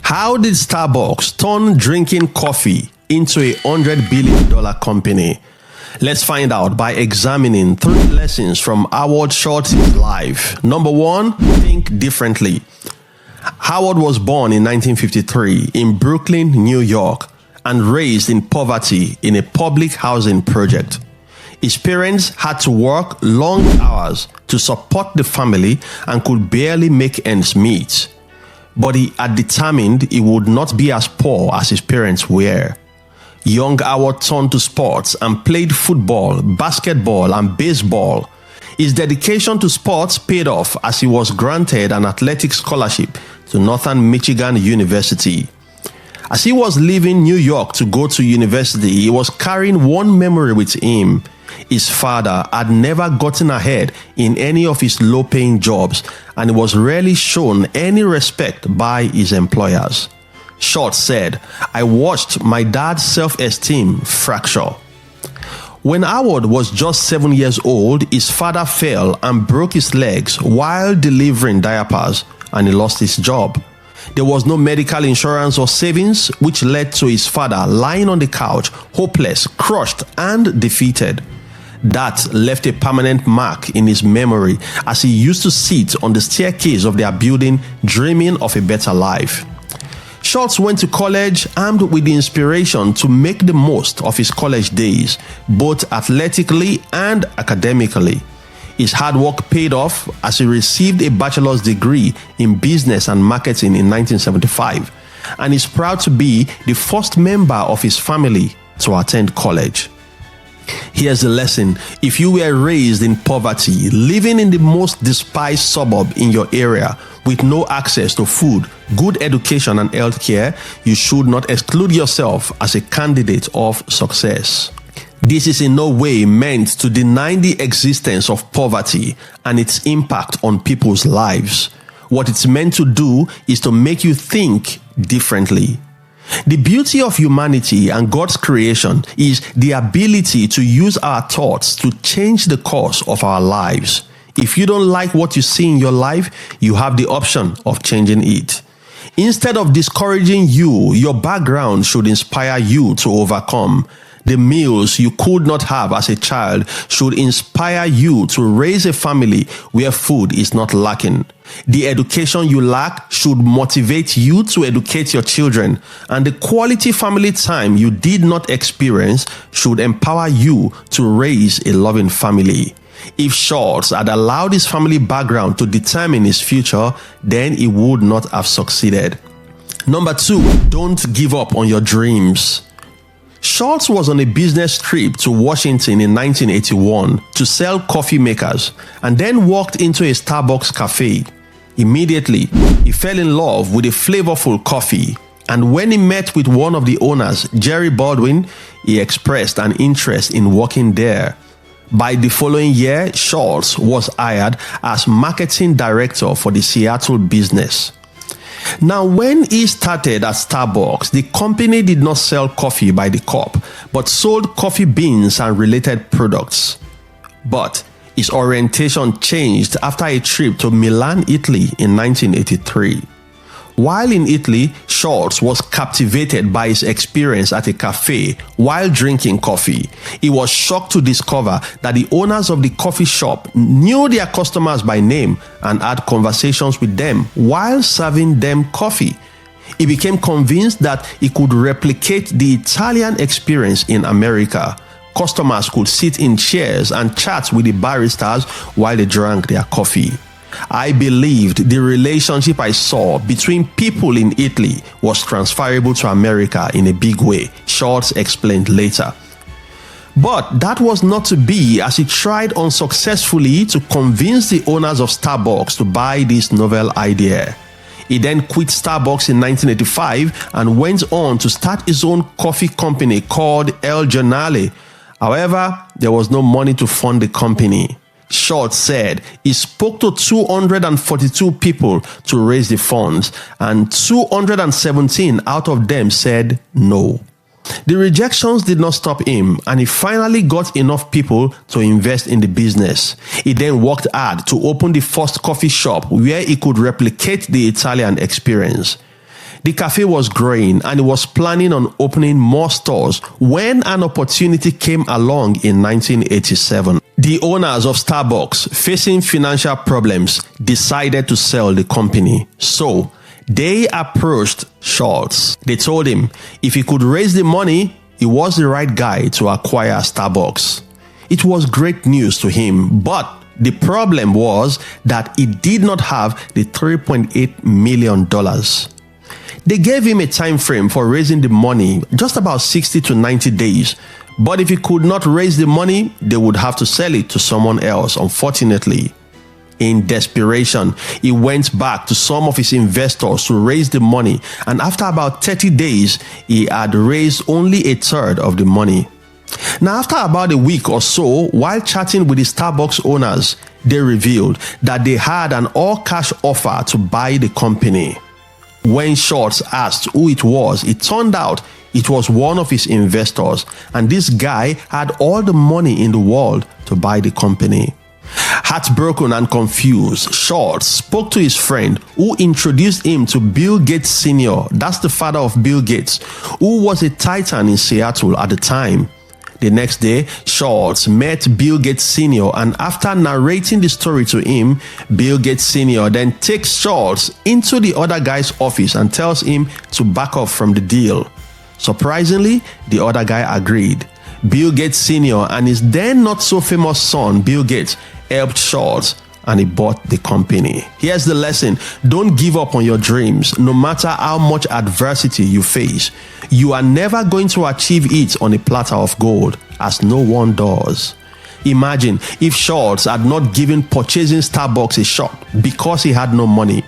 How did Starbucks turn drinking coffee into a $100 billion company? Let's find out by examining 3 lessons from Howard Schultz's life. Number 1, think differently. Howard was born in 1953 in Brooklyn, New York, and raised in poverty in a public housing project. His parents had to work long hours to support the family and could barely make ends meet. But he had determined he would not be as poor as his parents were. Young Howard turned to sports and played football, basketball, and baseball. His dedication to sports paid off as he was granted an athletic scholarship to Northern Michigan University. As he was leaving New York to go to university, he was carrying one memory with him. His father had never gotten ahead in any of his low-paying jobs, and he was rarely shown any respect by his employers. Schultz said, "I watched my dad's self-esteem fracture." When Howard was just 7 years old, his father fell and broke his legs while delivering diapers, and he lost his job. There was no medical insurance or savings, which led to his father lying on the couch, hopeless, crushed, and defeated. That left a permanent mark in his memory as he used to sit on the staircase of their building, dreaming of a better life. Schultz went to college armed with the inspiration to make the most of his college days, both athletically and academically. His hard work paid off as he received a bachelor's degree in business and marketing in 1975, and is proud to be the first member of his family to attend college. Here's the lesson. If you were raised in poverty, living in the most despised suburb in your area, with no access to food, good education, and healthcare, you should not exclude yourself as a candidate of success. This is in no way meant to deny the existence of poverty and its impact on people's lives. What it's meant to do is to make you think differently. The beauty of humanity and God's creation is the ability to use our thoughts to change the course of our lives. If you don't like what you see in your life, you have the option of changing it. Instead of discouraging you, your background should inspire you to overcome. The meals you could not have as a child should inspire you to raise a family where food is not lacking. The education you lack should motivate you to educate your children, and the quality family time you did not experience should empower you to raise a loving family. If Schultz had allowed his family background to determine his future, then he would not have succeeded. Number 2, don't give up on your dreams. Schultz was on a business trip to Washington in 1981 to sell coffee makers, and then walked into a Starbucks cafe. Immediately, he fell in love with a flavorful coffee, and when he met with one of the owners, Jerry Baldwin, he expressed an interest in working there. By the following year, Schultz was hired as marketing director for the Seattle business. Now, when he started at Starbucks, the company did not sell coffee by the cup, but sold coffee beans and related products. But his orientation changed after a trip to Milan, Italy in 1983. While in Italy, Schultz was captivated by his experience at a cafe while drinking coffee. He was shocked to discover that the owners of the coffee shop knew their customers by name and had conversations with them while serving them coffee. He became convinced that he could replicate the Italian experience in America. Customers could sit in chairs and chat with the baristas while they drank their coffee. I believed the relationship I saw between people in Italy was transferable to America in a big way, Schultz explained later. But that was not to be, as he tried unsuccessfully to convince the owners of Starbucks to buy this novel idea. He then quit Starbucks in 1985 and went on to start his own coffee company called El Giornale. However, there was no money to fund the company. Schultz said he spoke to 242 people to raise the funds, and 217 out of them said no. The rejections did not stop him, and he finally got enough people to invest in the business. He then worked hard to open the first coffee shop where he could replicate the Italian experience. The cafe was growing and it was planning on opening more stores when an opportunity came along in 1987. The owners of Starbucks, facing financial problems, decided to sell the company. So, they approached Schultz. They told him if he could raise the money, he was the right guy to acquire Starbucks. It was great news to him, but the problem was that he did not have the $3.8 million. They gave him a time frame for raising the money, just about 60 to 90 days. But if he could not raise the money, they would have to sell it to someone else, unfortunately. In desperation, he went back to some of his investors to raise the money, and after about 30 days, he had raised only a third of the money. Now, after about a week or so, while chatting with the Starbucks owners, they revealed that they had an all-cash offer to buy the company. When Schultz asked who it was, it turned out it was one of his investors, and this guy had all the money in the world to buy the company. Heartbroken and confused, Schultz spoke to his friend who introduced him to Bill Gates Sr., that's the father of Bill Gates, who was a titan in Seattle at the time. The next day, Schultz met Bill Gates Sr., and after narrating the story to him, Bill Gates Sr. then takes Schultz into the other guy's office and tells him to back off from the deal. Surprisingly, the other guy agreed. Bill Gates Sr. and his then not so famous son, Bill Gates, helped Schultz and he bought the company. Here's the lesson. Don't give up on your dreams, no matter how much adversity you face. You are never going to achieve it on a platter of gold, as no one does. Imagine if Schultz had not given purchasing Starbucks a shot because he had no money.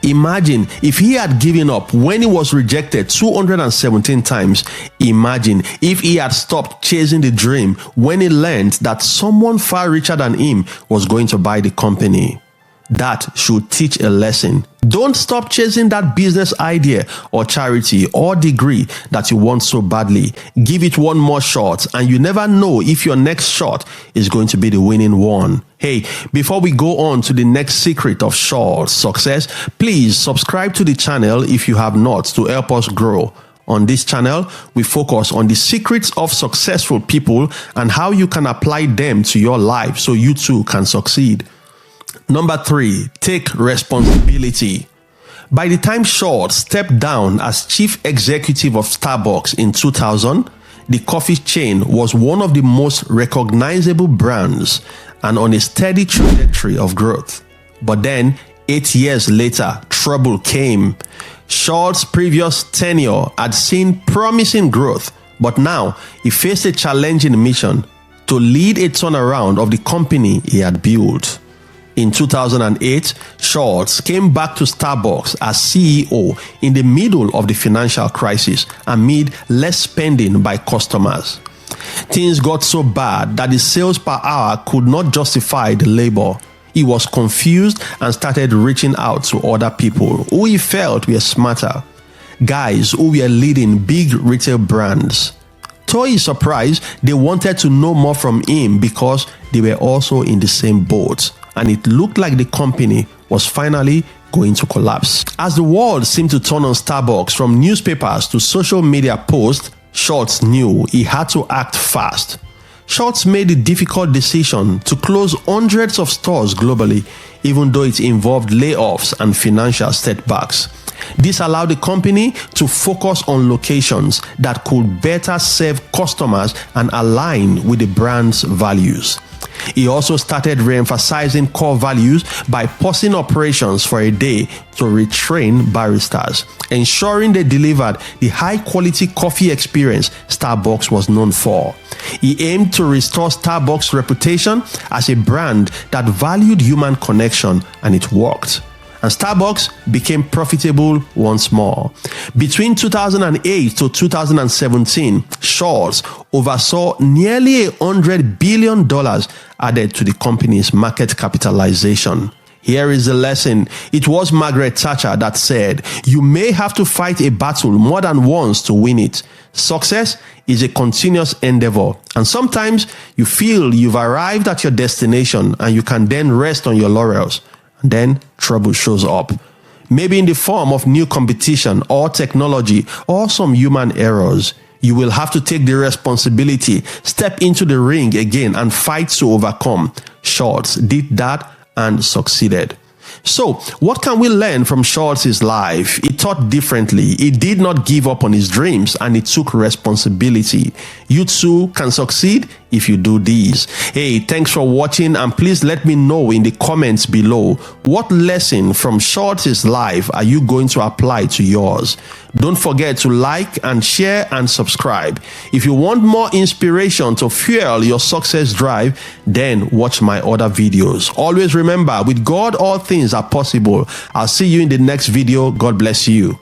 Imagine if he had given up when he was rejected 217 times. Imagine if he had stopped chasing the dream when he learned that someone far richer than him was going to buy the company. That should teach a lesson. Don't stop chasing that business idea or charity or degree that you want so badly. Give it one more shot, and you never know if your next shot is going to be the winning one. Hey, before we go on to the next secret of Schultz's success, please subscribe to the channel if you have not, to help us grow. On this channel, we focus on the secrets of successful people and how you can apply them to your life so you too can succeed. Number 3, take responsibility. By the time Schultz stepped down as chief executive of Starbucks in 2000, the coffee chain was one of the most recognizable brands and on a steady trajectory of growth. But then, 8 years later, trouble came. Schultz's previous tenure had seen promising growth, but now he faced a challenging mission to lead a turnaround of the company he had built. In 2008, Schultz came back to Starbucks as CEO in the middle of the financial crisis amid less spending by customers. Things got so bad that the sales per hour could not justify the labor. He was confused and started reaching out to other people who he felt were smarter, guys who were leading big retail brands. To his surprise, they wanted to know more from him because they were also in the same boat, and it looked like the company was finally going to collapse. As the world seemed to turn on Starbucks from newspapers to social media posts, Schultz knew he had to act fast. Schultz made the difficult decision to close hundreds of stores globally, even though it involved layoffs and financial setbacks. This allowed the company to focus on locations that could better serve customers and align with the brand's values. He also started re-emphasizing core values by pausing operations for a day to retrain baristas, ensuring they delivered the high-quality coffee experience Starbucks was known for. He aimed to restore Starbucks' reputation as a brand that valued human connection, and it worked. And Starbucks became profitable once more. Between 2008 to 2017, Schultz oversaw nearly $100 billion added to the company's market capitalization. Here is the lesson. It was Margaret Thatcher that said, "You may have to fight a battle more than once to win it. Success is a continuous endeavor, and sometimes you feel you've arrived at your destination and you can then rest on your laurels. Then trouble shows up. maybe in the form of new competition or technology or some human errors. You will have to take the responsibility, step into the ring again and fight to overcome. Schultz did that and succeeded. So, what can we learn from Schultz's life? He thought differently. He did not give up on his dreams and he took responsibility. You too can succeed if you do these. Hey, thanks for watching, and please let me know in the comments below, what lesson from Schultz's life are you going to apply to yours? Don't forget to like and share and subscribe. If you want more inspiration to fuel your success drive, then watch my other videos. Always remember, with God all things are possible. I'll see you in the next video. God bless you.